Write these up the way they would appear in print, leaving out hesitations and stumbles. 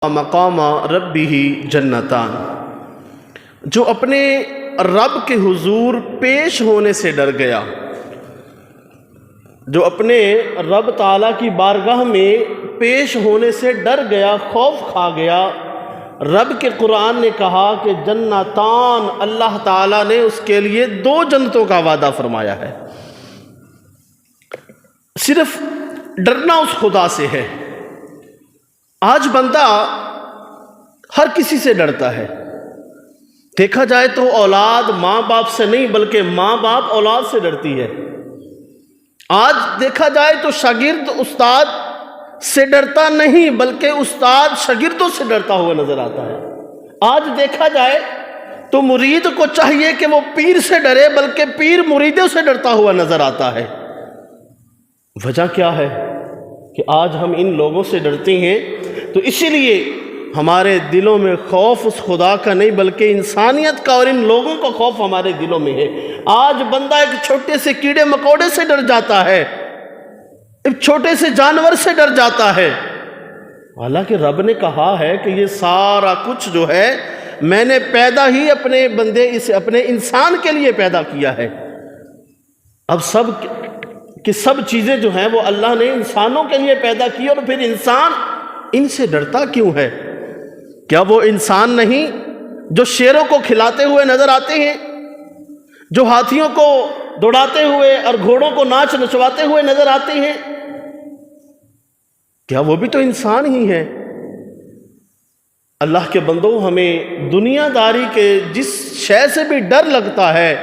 مقام ربہ جنتان، جو اپنے رب کے حضور پیش ہونے سے ڈر گیا، جو اپنے رب تعالیٰ کی بارگاہ میں پیش ہونے سے ڈر گیا، خوف کھا گیا۔ رب کے قرآن نے کہا کہ جنتان، اللہ تعالیٰ نے اس کے لیے 2 جنتوں کا وعدہ فرمایا ہے۔ صرف ڈرنا اس خدا سے ہے۔ آج بندہ ہر کسی سے ڈرتا ہے۔ دیکھا جائے تو اولاد ماں باپ سے نہیں بلکہ ماں باپ اولاد سے ڈرتی ہے۔ آج دیکھا جائے تو شاگرد استاد سے ڈرتا نہیں بلکہ استاد شاگردوں سے ڈرتا ہوا نظر آتا ہے۔ آج دیکھا جائے تو مرید کو چاہیے کہ وہ پیر سے ڈرے بلکہ پیر مریدوں سے ڈرتا ہوا نظر آتا ہے۔ وجہ کیا ہے کہ آج ہم ان لوگوں سے ڈرتے ہیں؟ تو اسی لیے ہمارے دلوں میں خوف اس خدا کا نہیں بلکہ انسانیت کا اور ان لوگوں کا خوف ہمارے دلوں میں ہے۔ آج بندہ ایک چھوٹے سے کیڑے مکوڑے سے ڈر جاتا ہے، ایک چھوٹے سے جانور سے ڈر جاتا ہے، حالانکہ رب نے کہا ہے کہ یہ سارا کچھ جو ہے میں نے پیدا ہی اپنے بندے اپنے انسان کے لیے پیدا کیا ہے۔ اب سب چیزیں جو ہیں وہ اللہ نے انسانوں کے لیے پیدا کی، اور پھر انسان ان سے ڈرتا کیوں ہے؟ کیا وہ انسان نہیں جو شیروں کو کھلاتے ہوئے نظر آتے ہیں، جو ہاتھیوں کو دوڑاتے ہوئے اور گھوڑوں کو ناچ نچواتے ہوئے نظر آتے ہیں؟ کیا وہ بھی تو انسان ہی ہے؟ اللہ کے بندوں، ہمیں دنیا داری کے جس شے سے بھی ڈر لگتا ہے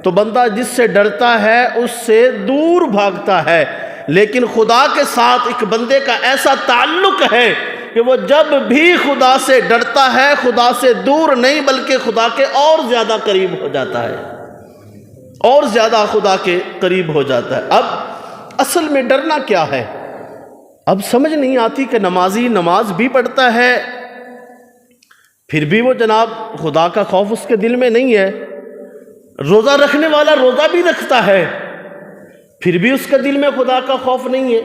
تو بندہ جس سے ڈرتا ہے اس سے دور بھاگتا ہے، لیکن خدا کے ساتھ ایک بندے کا ایسا تعلق ہے کہ وہ جب بھی خدا سے ڈرتا ہے خدا سے دور نہیں بلکہ خدا کے اور زیادہ قریب ہو جاتا ہے، اور زیادہ خدا کے قریب ہو جاتا ہے۔ اب اصل میں ڈرنا کیا ہے؟ اب سمجھ نہیں آتی کہ نمازی نماز بھی پڑھتا ہے پھر بھی وہ جناب خدا کا خوف اس کے دل میں نہیں ہے، روزہ رکھنے والا روزہ بھی رکھتا ہے پھر بھی اس کے دل میں خدا کا خوف نہیں ہے۔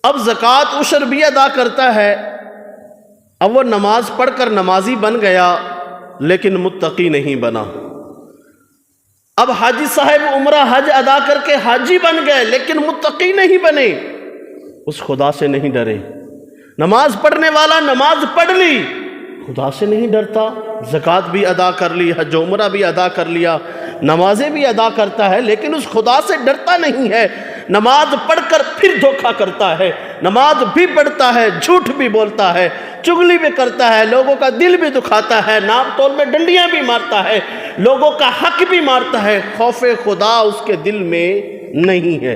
اب زکوٰۃ عشر بھی ادا کرتا ہے، اب وہ نماز پڑھ کر نمازی بن گیا لیکن متقی نہیں بنا۔ اب حاجی صاحب عمرہ حج ادا کر کے حاجی بن گئے لیکن متقی نہیں بنے، اس خدا سے نہیں ڈرے۔ نماز پڑھنے والا نماز پڑھ لی، خدا سے نہیں ڈرتا، زکوٰۃ بھی ادا کر لی، حج و عمرہ بھی ادا کر لیا، نمازیں بھی ادا کرتا ہے لیکن اس خدا سے ڈرتا نہیں ہے۔ نماز پڑھ کر پھر دھوکہ کرتا ہے، نماز بھی پڑھتا ہے، جھوٹ بھی بولتا ہے، چغلی بھی کرتا ہے، لوگوں کا دل بھی دکھاتا ہے، نام تول میں ڈنڈیاں بھی مارتا ہے، لوگوں کا حق بھی مارتا ہے، خوف خدا اس کے دل میں نہیں ہے۔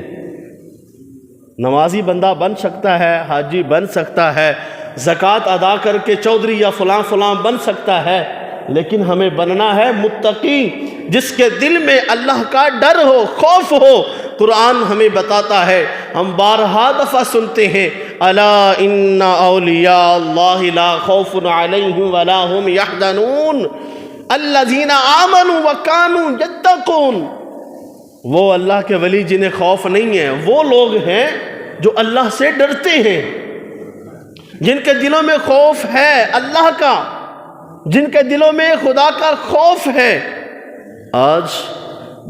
نمازی بندہ بن سکتا ہے، حاجی بن سکتا ہے، زکوٰۃ ادا کر کے چودھری یا فلاں بن سکتا ہے، لیکن ہمیں بننا ہے متقی، جس کے دل میں اللہ کا ڈر ہو، خوف ہو۔ قرآن ہمیں بتاتا ہے، ہم بارہا دفعہ سنتے ہیں، الا ان اولیاء اللہ لا خوف علیہم ولا هم یحزنون الذین آمنوا وکانوا یتقون۔ وہ اللہ کے ولی جنہیں خوف نہیں ہے وہ لوگ ہیں جو اللہ سے ڈرتے ہیں، جن کے دلوں میں خوف ہے اللہ کا، جن کے دلوں میں خدا کا خوف ہے۔ آج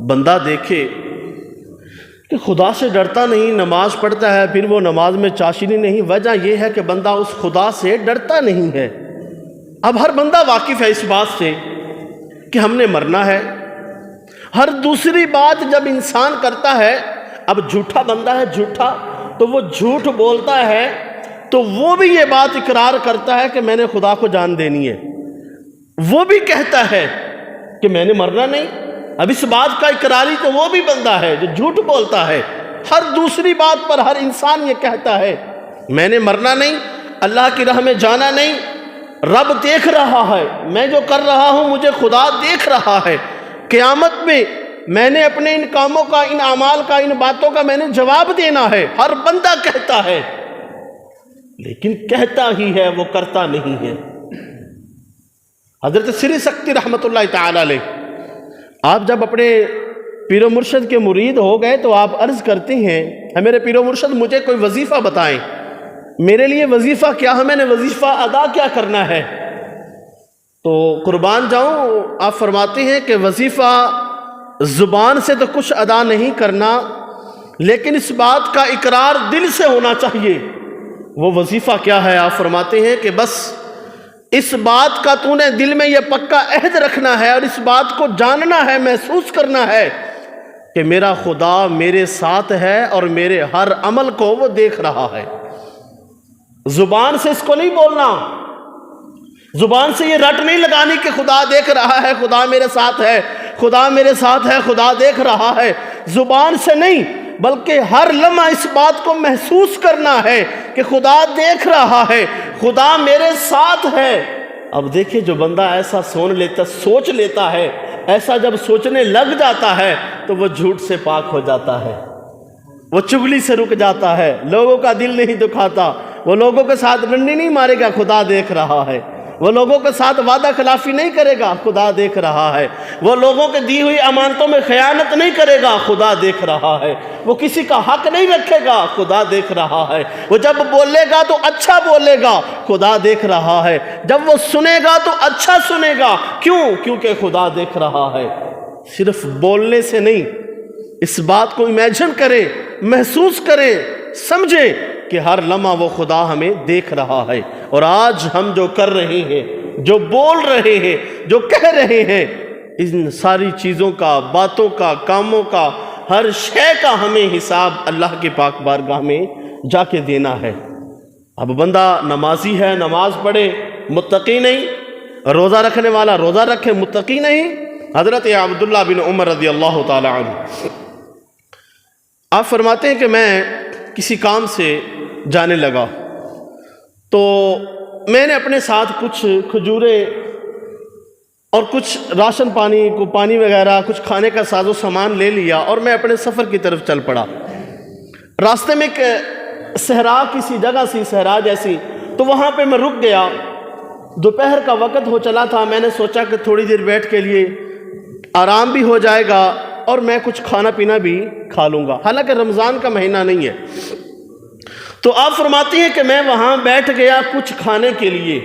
بندہ دیکھے کہ خدا سے ڈرتا نہیں، نماز پڑھتا ہے پھر وہ نماز میں چاشنی نہیں، وجہ یہ ہے کہ بندہ اس خدا سے ڈرتا نہیں ہے۔ اب ہر بندہ واقف ہے اس بات سے کہ ہم نے مرنا ہے۔ ہر دوسری بات جب انسان کرتا ہے، اب جھوٹا بندہ ہے، جھوٹا تو وہ جھوٹ بولتا ہے تو وہ بھی یہ بات اقرار کرتا ہے کہ میں نے خدا کو جان دینی ہے، وہ بھی کہتا ہے کہ میں نے مرنا نہیں۔ اب اس بات کا اقراری تو وہ بھی بندہ ہے جو جھوٹ بولتا ہے۔ ہر دوسری بات پر ہر انسان یہ کہتا ہے میں نے مرنا نہیں، اللہ کی راہ میں جانا نہیں، رب دیکھ رہا ہے، میں جو کر رہا ہوں مجھے خدا دیکھ رہا ہے، قیامت میں میں نے اپنے ان کاموں کا، ان اعمال کا، ان باتوں کا میں نے جواب دینا ہے۔ ہر بندہ کہتا ہے لیکن کہتا ہی ہے، وہ کرتا نہیں ہے۔ حضرت سری سکتی رحمۃ اللہ تعالی علیہ، آپ جب اپنے پیر و مرشد کے مرید ہو گئے تو آپ عرض کرتے ہیں، اے میرے پیر و مرشد مجھے کوئی وظیفہ بتائیں۔ میرے لیے وظیفہ کیا ہے، میں نے وظیفہ ادا کیا کرنا ہے؟ تو قربان جاؤں، آپ فرماتے ہیں کہ وظیفہ زبان سے تو کچھ ادا نہیں کرنا، لیکن اس بات کا اقرار دل سے ہونا چاہیے۔ وہ وظیفہ کیا ہے؟ آپ فرماتے ہیں کہ بس اس بات کا تو نے دل میں یہ پکا عہد رکھنا ہے اور اس بات کو جاننا ہے، محسوس کرنا ہے کہ میرا خدا میرے ساتھ ہے اور میرے ہر عمل کو وہ دیکھ رہا ہے۔ زبان سے اس کو نہیں بولنا، زبان سے یہ رٹ نہیں لگانی کہ خدا دیکھ رہا ہے، خدا میرے ساتھ ہے، خدا میرے ساتھ ہے، خدا دیکھ رہا ہے۔ زبان سے نہیں، بلکہ ہر لمحہ اس بات کو محسوس کرنا ہے کہ خدا دیکھ رہا ہے، خدا میرے ساتھ ہے۔ اب دیکھیں، جو بندہ ایسا سوچ لیتا ہے، ایسا جب سوچنے لگ جاتا ہے تو وہ جھوٹ سے پاک ہو جاتا ہے، وہ چغلی سے رک جاتا ہے، لوگوں کا دل نہیں دکھاتا، وہ لوگوں کے ساتھ ڈنڈی نہیں مارے گا، خدا دیکھ رہا ہے۔ وہ لوگوں کے ساتھ وعدہ خلافی نہیں کرے گا، خدا دیکھ رہا ہے۔ وہ لوگوں کے دی ہوئی امانتوں میں خیانت نہیں کرے گا، خدا دیکھ رہا ہے۔ وہ کسی کا حق نہیں رکھے گا، خدا دیکھ رہا ہے۔ وہ جب بولے گا تو اچھا بولے گا، خدا دیکھ رہا ہے۔ جب وہ سنے گا تو اچھا سنے گا، کیوں؟ کیونکہ خدا دیکھ رہا ہے۔ صرف بولنے سے نہیں، اس بات کو امیجن کرے، محسوس کرے، سمجھے کہ ہر لمحہ وہ خدا ہمیں دیکھ رہا ہے۔ اور آج ہم جو کر رہے ہیں، جو بول رہے ہیں، جو کہہ رہے ہیں، ان ساری چیزوں کا، باتوں کا، کاموں کا، ہر شے کا ہمیں حساب اللہ کے پاک بارگاہ میں جا کے دینا ہے۔ اب بندہ نمازی ہے، نماز پڑھے، متقی نہیں، روزہ رکھنے والا روزہ رکھے، متقی نہیں۔ حضرت عبداللہ بن عمر رضی اللہ تعالی عنہ، آپ فرماتے ہیں کہ میں کسی کام سے جانے لگا تو میں نے اپنے ساتھ کچھ کھجوریں اور کچھ راشن پانی وغیرہ، کچھ کھانے کا ساز و سامان لے لیا اور میں اپنے سفر کی طرف چل پڑا۔ راستے میں ایک صحرا کسی جگہ سی، صحرا جیسی، تو وہاں پہ میں رک گیا۔ دوپہر کا وقت ہو چلا تھا، میں نے سوچا کہ تھوڑی دیر بیٹھ کے لیے آرام بھی ہو جائے گا اور میں کچھ کھانا پینا بھی کھا لوں گا، حالانکہ رمضان کا مہینہ نہیں ہے۔ تو آپ فرماتی ہیں کہ میں وہاں بیٹھ گیا کچھ کھانے کے لیے،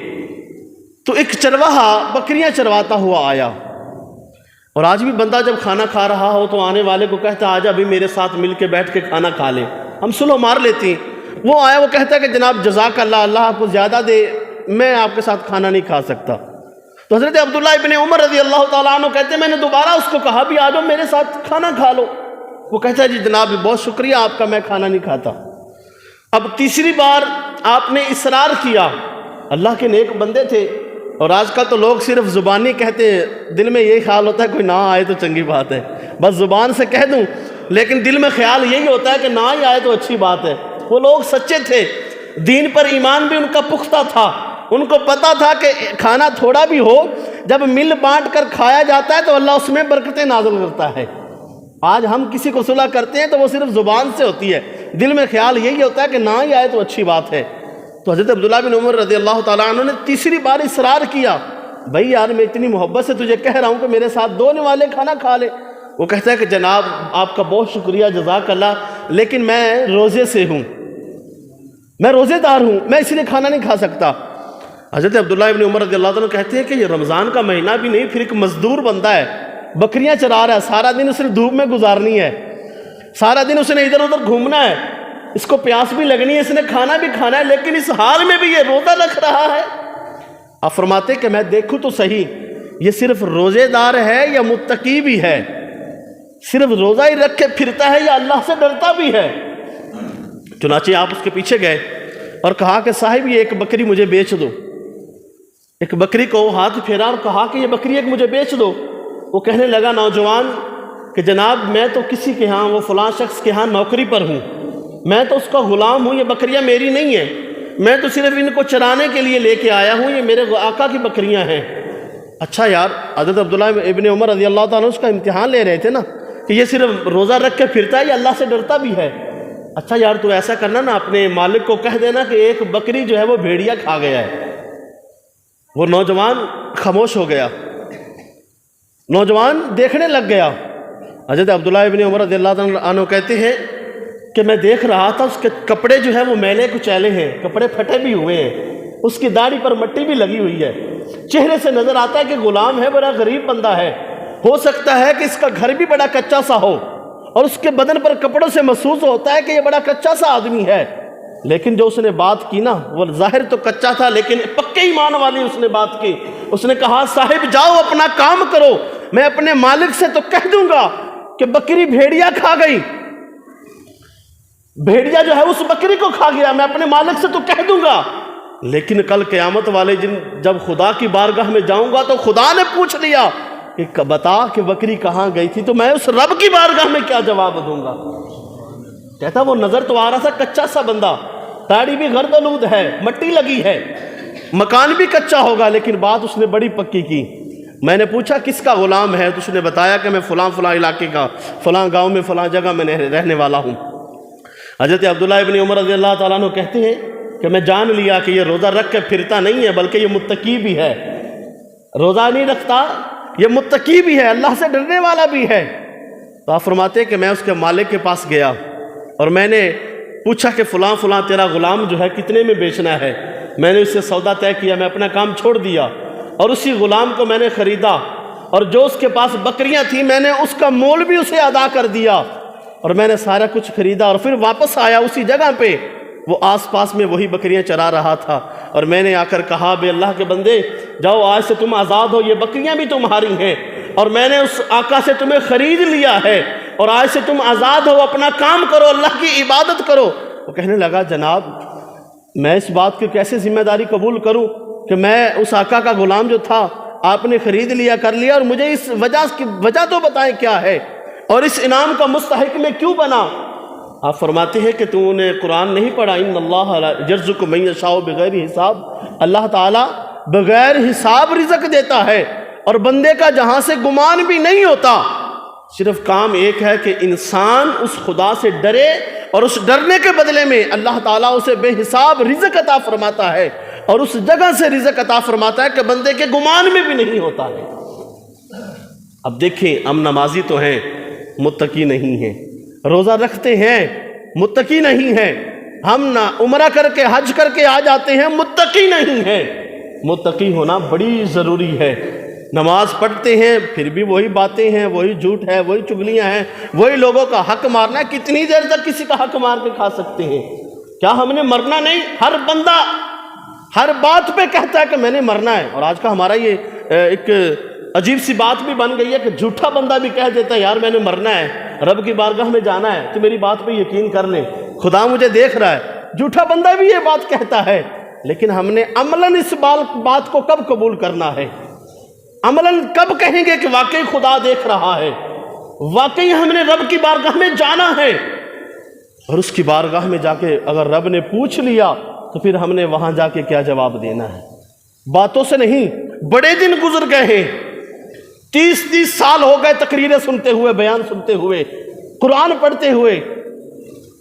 تو ایک چرواہا بکریاں چرواتا ہوا آیا۔ اور آج بھی بندہ جب کھانا کھا رہا ہو تو آنے والے کو کہتا ہے آجا ابھی میرے ساتھ مل کے بیٹھ کے کھانا کھا لے، ہم سلو مار لیتے ہیں۔ وہ آیا، وہ کہتا ہے کہ جناب جزاک اللہ، اللہ آپ کو زیادہ دے، میں آپ کے ساتھ کھانا نہیں کھا سکتا۔ تو حضرت عبداللہ ابن عمر رضی اللہ تعالیٰ عنہ کہتے ہیں میں نے دوبارہ اس کو کہا بھی آجو میرے ساتھ کھانا کھا لو۔ وہ کہتا ہے جی جناب بہت شکریہ آپ کا، میں کھانا نہیں کھاتا۔ اب تیسری بار آپ نے اصرار کیا، اللہ کے نیک بندے تھے، اور آج کل تو لوگ صرف زبانی کہتے ہیں، دل میں یہی خیال ہوتا ہے کوئی نہ آئے تو چنگی بات ہے، بس زبان سے کہہ دوں، لیکن دل میں خیال یہی ہوتا ہے کہ نہ ہی آئے تو اچھی بات ہے۔ وہ لوگ سچے تھے، دین پر ایمان بھی ان کا پختہ تھا، ان کو پتا تھا کہ کھانا تھوڑا بھی ہو، جب مل بانٹ کر کھایا جاتا ہے تو اللہ اس میں برکتیں نازل کرتا ہے۔ آج ہم کسی کو صلح کرتے ہیں تو وہ صرف زبان سے ہوتی ہے، دل میں خیال یہی ہوتا ہے کہ نہ ہی آئے تو اچھی بات ہے۔ تو حضرت عبداللہ بن عمر رضی اللہ تعالیٰ عنہ نے تیسری بار اصرار کیا، بھائی یار میں اتنی محبت سے تجھے کہہ رہا ہوں کہ میرے ساتھ دو نوالے کھانا کھا لے۔ وہ کہتا ہے کہ جناب آپ کا بہت شکریہ، جزاک اللہ، لیکن میں روزے سے ہوں، میں روزے دار ہوں، میں اس لیے کھانا نہیں کھا سکتا۔ حضرت عبداللہ ابن عمر رضی اللہ عنہ کہتے ہیں کہ یہ رمضان کا مہینہ بھی نہیں، پھر ایک مزدور بندہ ہے، بکریاں چرا رہا ہے، سارا دن اس نے دھوپ میں گزارنی ہے، سارا دن اس نے ادھر ادھر گھومنا ہے، اس کو پیاس بھی لگنی ہے، اس نے کھانا بھی کھانا ہے، لیکن اس حال میں بھی یہ روزہ رکھ رہا ہے۔ آپ فرماتے کہ میں دیکھوں تو صحیح، یہ صرف روزے دار ہے یا متقی بھی ہے، صرف روزہ ہی رکھ کے پھرتا ہے یا اللہ سے ڈرتا بھی ہے۔ چنانچہ آپ اس کے پیچھے گئے اور کہا کہ صاحب یہ ایک بکری مجھے بیچ دو۔ ایک بکری کو ہاتھ پھیرا اور کہا کہ یہ بکری ایک مجھے بیچ دو۔ وہ کہنے لگا نوجوان کہ جناب میں تو کسی کے ہاں، وہ فلاں شخص کے ہاں نوکری پر ہوں، میں تو اس کا غلام ہوں، یہ بکریاں میری نہیں ہیں، میں تو صرف ان کو چرانے کے لیے لے کے آیا ہوں، یہ میرے آقا کی بکریاں ہیں۔ اچھا یار، حضرت عبداللہ ابن عمر رضی اللہ تعالیٰ اس کا امتحان لے رہے تھے نا کہ یہ صرف روزہ رکھ کے پھرتا ہے یا اللہ سے ڈرتا بھی ہے۔ اچھا یار تو ایسا کرنا نا، اپنے مالک کو کہہ دینا کہ ایک بکری جو ہے وہ بھیڑیا کھا گیا ہے۔ وہ نوجوان خاموش ہو گیا، نوجوان دیکھنے لگ گیا۔ حضرت عبداللہ ابن عمر رضی اللہ عنہ کہتے ہیں کہ میں دیکھ رہا تھا اس کے کپڑے جو ہیں وہ میلے کچیلے ہیں، کپڑے پھٹے بھی ہوئے ہیں، اس کی داڑھی پر مٹی بھی لگی ہوئی ہے، چہرے سے نظر آتا ہے کہ غلام ہے، بڑا غریب بندہ ہے، ہو سکتا ہے کہ اس کا گھر بھی بڑا کچا سا ہو، اور اس کے بدن پر کپڑوں سے محسوس ہوتا ہے کہ یہ بڑا کچا سا آدمی ہے۔ لیکن جو اس نے بات کی نا وہ ظاہر تو کچا تھا، لیکن پکے ایمان والی اس نے بات کی۔ اس نے کہا صاحب جاؤ اپنا کام کرو، میں اپنے مالک سے تو کہہ دوں گا کہ بکری بھیڑیا کھا گئی، بھیڑیا جو ہے اس بکری کو کھا گیا، میں اپنے مالک سے تو کہہ دوں گا، لیکن کل قیامت والے دن جب خدا کی بارگاہ میں جاؤں گا تو خدا نے پوچھ لیا کہ بتا کہ بکری کہاں گئی تھی، تو میں اس رب کی بارگاہ میں کیا جواب دوں گا؟ کہتا وہ نظر تو آ رہا تھا کچا سا بندہ، داڑھی بھی گرد آلود ہے، مٹی لگی ہے، مکان بھی کچا ہوگا، لیکن بات اس نے بڑی پکی کی۔ میں نے پوچھا کس کا غلام ہے، تو اس نے بتایا کہ میں فلاں فلاں علاقے کا، فلاں گاؤں میں فلاں جگہ میں رہنے والا ہوں۔ حضرت عبداللہ ابن عمر رضی اللہ تعالیٰ عنہ کہتے ہیں کہ میں جان لیا کہ یہ روزہ رکھ کے پھرتا نہیں ہے، بلکہ یہ متقی بھی ہے، روزہ نہیں رکھتا، یہ متقی بھی ہے، اللہ سے ڈرنے والا بھی ہے۔ تو آپ فرماتے ہیں کہ میں اس کے مالک کے پاس گیا اور میں نے پوچھا کہ فلاں فلاں تیرا غلام جو ہے کتنے میں بیچنا ہے؟ میں نے اس سے سودا طے کیا، میں اپنا کام چھوڑ دیا اور اسی غلام کو میں نے خریدا، اور جو اس کے پاس بکریاں تھیں میں نے اس کا مول بھی اسے ادا کر دیا، اور میں نے سارا کچھ خریدا، اور پھر واپس آیا اسی جگہ پہ، وہ آس پاس میں وہی بکریاں چرا رہا تھا، اور میں نے آ کر کہا بے اللہ کے بندے جاؤ آج سے تم آزاد ہو، یہ بکریاں بھی تمہاری ہیں، اور میں نے اس آقا سے تمہیں خرید لیا ہے، اور آج سے تم آزاد ہو، اپنا کام کرو، اللہ کی عبادت کرو۔ وہ کہنے لگا جناب میں اس بات کی کیسے ذمہ داری قبول کروں کہ میں اس آقا کا غلام جو تھا آپ نے خرید لیا، کر لیا، اور مجھے اس وجہ تو بتائیں کیا ہے، اور اس انعام کا مستحق میں کیوں بنا؟ آپ فرماتے ہیں کہ تو نے قرآن نہیں پڑھا، ان اللہ یرزق من یشاء بغیر حساب، اللہ تعالیٰ بغیر حساب رزق دیتا ہے، اور بندے کا جہاں سے گمان بھی نہیں ہوتا۔ صرف کام ایک ہے کہ انسان اس خدا سے ڈرے، اور اس ڈرنے کے بدلے میں اللہ تعالیٰ اسے بے حساب رزق عطا فرماتا ہے، اور اس جگہ سے رزق عطا فرماتا ہے کہ بندے کے گمان میں بھی نہیں ہوتا ہے۔ اب دیکھیں ہم نمازی تو ہیں، متقی نہیں ہیں، روزہ رکھتے ہیں، متقی نہیں ہیں، ہم نہ عمرہ کر کے حج کر کے آ جاتے ہیں، متقی نہیں ہیں۔ متقی ہونا بڑی ضروری ہے۔ نماز پڑھتے ہیں پھر بھی وہی باتیں ہیں، وہی جھوٹ ہے، وہی چگلیاں ہیں، وہی لوگوں کا حق مارنا ہے۔ کتنی دیر تک کسی کا حق مار کے کھا سکتے ہیں؟ کیا ہم نے مرنا نہیں؟ ہر بندہ ہر بات پہ کہتا ہے کہ میں نے مرنا ہے، اور آج کا ہمارا یہ ایک عجیب سی بات بھی بن گئی ہے کہ جھوٹا بندہ بھی کہہ دیتا ہے یار میں نے مرنا ہے، رب کی بارگاہ میں جانا ہے، تو میری بات پہ یقین کر لیں، خدا مجھے دیکھ رہا ہے۔ جھوٹا بندہ بھی یہ بات کہتا ہے، لیکن ہم نے عملاً اس بات کو کب قبول کرنا ہے؟ عملاً کب کہیں گے کہ واقعی خدا دیکھ رہا ہے، واقعی ہم نے رب کی بارگاہ میں جانا ہے؟ اور اس کی بارگاہ میں جا کے اگر رب نے پوچھ لیا تو پھر ہم نے وہاں جا کے کیا جواب دینا ہے؟ باتوں سے نہیں۔ بڑے دن گزر گئے ہیں، 30 سال ہو گئے تقریریں سنتے ہوئے، بیان سنتے ہوئے، قرآن پڑھتے ہوئے،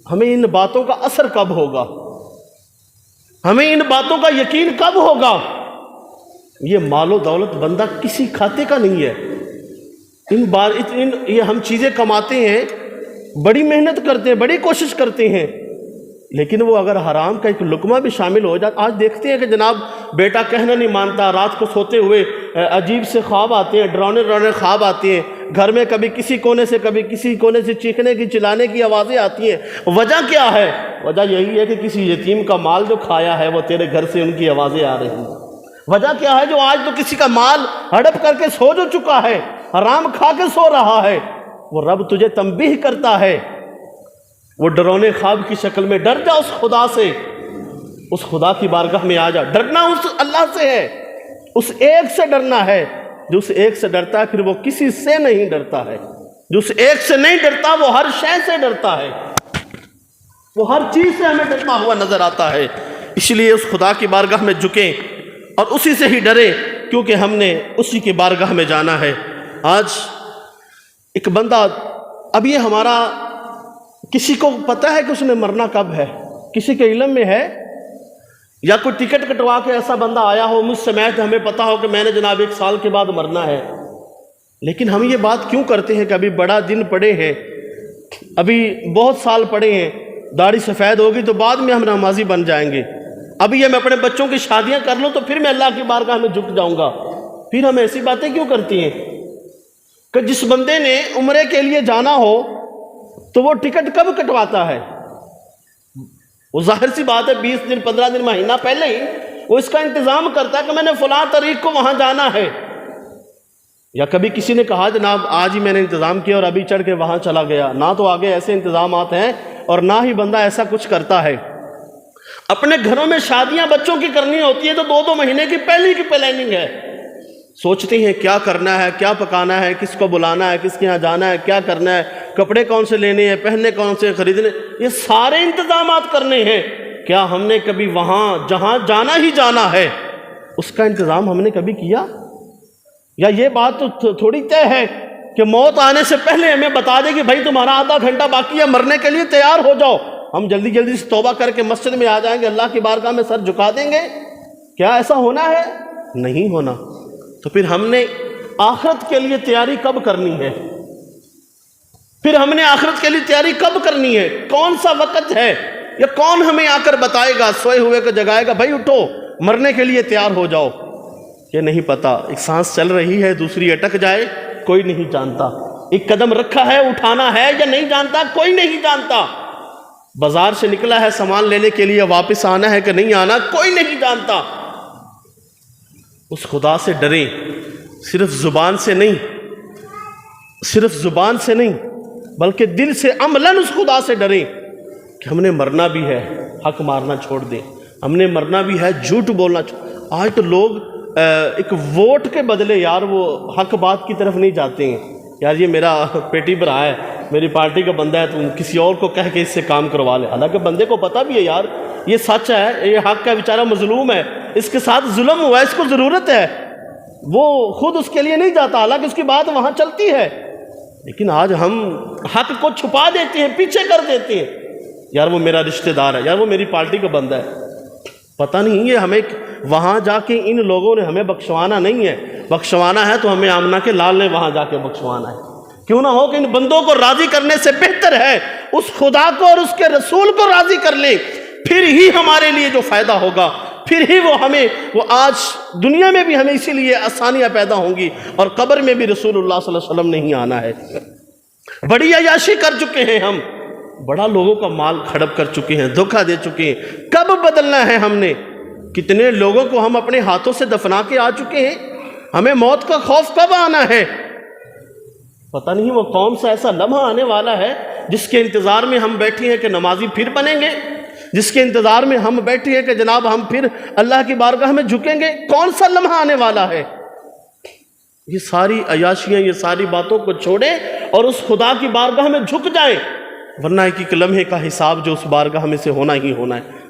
ہمیں ان باتوں کا اثر کب ہوگا؟ ہمیں ان باتوں کا یقین کب ہوگا؟ یہ مال و دولت بندہ کسی کھاتے کا نہیں ہے۔ یہ ہم چیزیں کماتے ہیں، بڑی محنت کرتے ہیں، بڑی کوشش کرتے ہیں، لیکن وہ اگر حرام کا ایک لقمہ بھی شامل ہو جاتا، آج دیکھتے ہیں کہ جناب بیٹا کہنا نہیں مانتا، رات کو سوتے ہوئے عجیب سے خواب آتے ہیں، ڈرانے خواب آتے ہیں، گھر میں کبھی کسی کونے سے کبھی کسی کونے سے چیخنے کی چلانے کی آوازیں آتی ہیں۔ وجہ کیا ہے؟ وجہ یہی ہے کہ کسی یتیم کا مال جو کھایا ہے وہ تیرے گھر سے ان کی آوازیں آ رہی ہیں۔ وجہ کیا ہے؟ جو آج تو کسی کا مال ہڑپ کر کے سو جو چکا ہے، حرام کھا کے سو رہا ہے، وہ رب تجھے تنبیہ کرتا ہے، وہ ڈرونے خواب کی شکل میں ڈر جا اس خدا سے، اس خدا کی بارگاہ میں آ جا۔ ڈرنا اس اللہ سے ہے، اس ایک سے ڈرنا ہے۔ جو اس ایک سے ڈرتا ہے پھر وہ کسی سے نہیں ڈرتا ہے، جو اس ایک سے نہیں ڈرتا وہ ہر شے سے ڈرتا ہے، وہ ہر چیز سے ہمیں ڈرتا ہوا نظر آتا ہے۔ اس لیے اس خدا کی بارگاہ میں جھکیں اور اسی سے ہی ڈریں، کیونکہ ہم نے اسی کی بارگاہ میں جانا ہے۔ آج ایک بندہ، اب یہ ہمارا کسی کو پتہ ہے کہ اس نے مرنا کب ہے؟ کسی کے علم میں ہے؟ یا کوئی ٹکٹ کٹوا کے ایسا بندہ آیا ہو مجھ سمیت ہمیں پتہ ہو کہ میں نے جناب 1 سال کے بعد مرنا ہے؟ لیکن ہم یہ بات کیوں کرتے ہیں کہ ابھی بڑا دن پڑے ہیں، ابھی بہت سال پڑے ہیں، داڑھی سفید ہوگی تو بعد میں ہم نمازی بن جائیں گے، ابھی یہ میں اپنے بچوں کی شادیاں کر لوں تو پھر میں اللہ کی بارگاہ میں جھک جاؤں گا۔ پھر ہم ایسی باتیں کیوں کرتی ہیں کہ جس بندے نے عمرے کے لیے جانا ہو تو وہ ٹکٹ کب کٹواتا ہے؟ وہ ظاہر سی بات ہے 20 دن 15 دن مہینہ پہلے ہی وہ اس کا انتظام کرتا ہے کہ میں نے فلاں تاریخ کو وہاں جانا ہے۔ یا کبھی کسی نے کہا جناب آج ہی میں نے انتظام کیا اور ابھی چڑھ کے وہاں چلا گیا، نہ تو آگے ایسے انتظامات ہیں اور نہ ہی بندہ ایسا کچھ کرتا ہے۔ اپنے گھروں میں شادیاں بچوں کی کرنی ہوتی ہے تو 2 مہینے کی پہلی کی پلاننگ ہے، سوچتے ہیں کیا کرنا ہے، کیا پکانا ہے، کس کو بلانا ہے، کس کے یہاں جانا ہے، کیا کرنا ہے، کپڑے کون سے لینے ہیں، پہننے کون سے خریدنے، یہ سارے انتظامات کرنے ہیں۔ کیا ہم نے کبھی وہاں جہاں جانا ہی جانا ہے اس کا انتظام ہم نے کبھی کیا؟ یا یہ بات تو تھوڑی طے ہے کہ موت آنے سے پہلے ہمیں بتا دے کہ بھائی تمہارا آدھا گھنٹہ باقی ہے، مرنے کے لیے تیار ہو جاؤ، ہم جلدی جلدی سے توبہ کر کے مسجد میں آ جائیں گے، اللہ کی بارگاہ میں سر جھکا دیں گے؟ کیا ایسا ہونا ہے؟ نہیں ہونا۔ تو پھر ہم نے آخرت کے لیے تیاری کب کرنی ہے؟ پھر ہم نے آخرت کے لیے تیاری کب کرنی ہے؟ کون سا وقت ہے؟ یا کون ہمیں آ کر بتائے گا، سوئے ہوئے کو جگائے گا، بھائی اٹھو مرنے کے لیے تیار ہو جاؤ؟ یہ نہیں پتا۔ ایک سانس چل رہی ہے، دوسری اٹک جائے، کوئی نہیں جانتا۔ ایک قدم رکھا ہے، اٹھانا ہے یا نہیں جانتا، کوئی نہیں جانتا۔ بازار سے نکلا ہے سامان لینے کے لیے، واپس آنا ہے کہ نہیں آنا، کوئی نہیں جانتا۔ اس خدا سے ڈریں، صرف زبان سے نہیں، صرف زبان سے نہیں بلکہ دل سے عملاً اس خدا سے ڈریں کہ ہم نے مرنا بھی ہے، حق مارنا چھوڑ دیں، ہم نے مرنا بھی ہے، جھوٹ بولنا آج تو لوگ ایک ووٹ کے بدلے یار وہ حق بات کی طرف نہیں جاتے ہیں، یار یہ میرا پیٹی بھرا ہے، میری پارٹی کا بندہ ہے، تم کسی اور کو کہہ کے اس سے کام کروا لے، حالانکہ بندے کو پتہ بھی ہے یار یہ سچ ہے، یہ حق کا بیچارہ مظلوم ہے، اس کے ساتھ ظلم ہوا ہے، اس کو ضرورت ہے، وہ خود اس کے لیے نہیں جاتا، حالانکہ اس کی بات وہاں چلتی ہے۔ لیکن آج ہم حق کو چھپا دیتے ہیں، پیچھے کر دیتے ہیں، یار وہ میرا رشتہ دار ہے، یار وہ میری پارٹی کا بندہ ہے۔ پتہ نہیں یہ ہمیں وہاں جا کے ان لوگوں نے ہمیں بخشوانا نہیں ہے، بخشوانا ہے تو ہمیں آمنہ کے لال نے وہاں جا کے بخشوانا ہے۔ کیوں نہ ہو کہ ان بندوں کو راضی کرنے سے بہتر ہے اس خدا کو اور اس کے رسول کو راضی کر لیں، پھر ہی ہمارے لیے جو فائدہ ہوگا، پھر ہی وہ آج دنیا میں بھی ہمیں اسی لیے آسانیاں پیدا ہوں گی، اور قبر میں بھی رسول اللہ صلی اللہ علیہ وسلم نہیں آنا ہے۔ بڑی عیاشی کر چکے ہیں ہم، بڑا لوگوں کا مال ہڑپ کر چکے ہیں، دھوکہ دے چکے ہیں، کب بدلنا ہے ہم نے؟ کتنے لوگوں کو ہم اپنے ہاتھوں سے دفنا کے آ چکے ہیں، ہمیں موت کا خوف کب آنا ہے؟ پتہ نہیں وہ کون سا ایسا لمحہ آنے والا ہے جس کے انتظار میں ہم بیٹھے ہیں کہ نمازی پھر بنیں گے، جس کے انتظار میں ہم بیٹھے ہیں کہ جناب ہم پھر اللہ کی بارگاہ میں جھکیں گے۔ کون سا لمحہ آنے والا ہے؟ یہ ساری عیاشیاں، یہ ساری باتوں کو چھوڑیں اور اس خدا کی بارگاہ میں جھک جائیں، ورنہ ایک لمحے کا حساب جو اس بارگاہ میں سے ہونا ہی ہونا ہے۔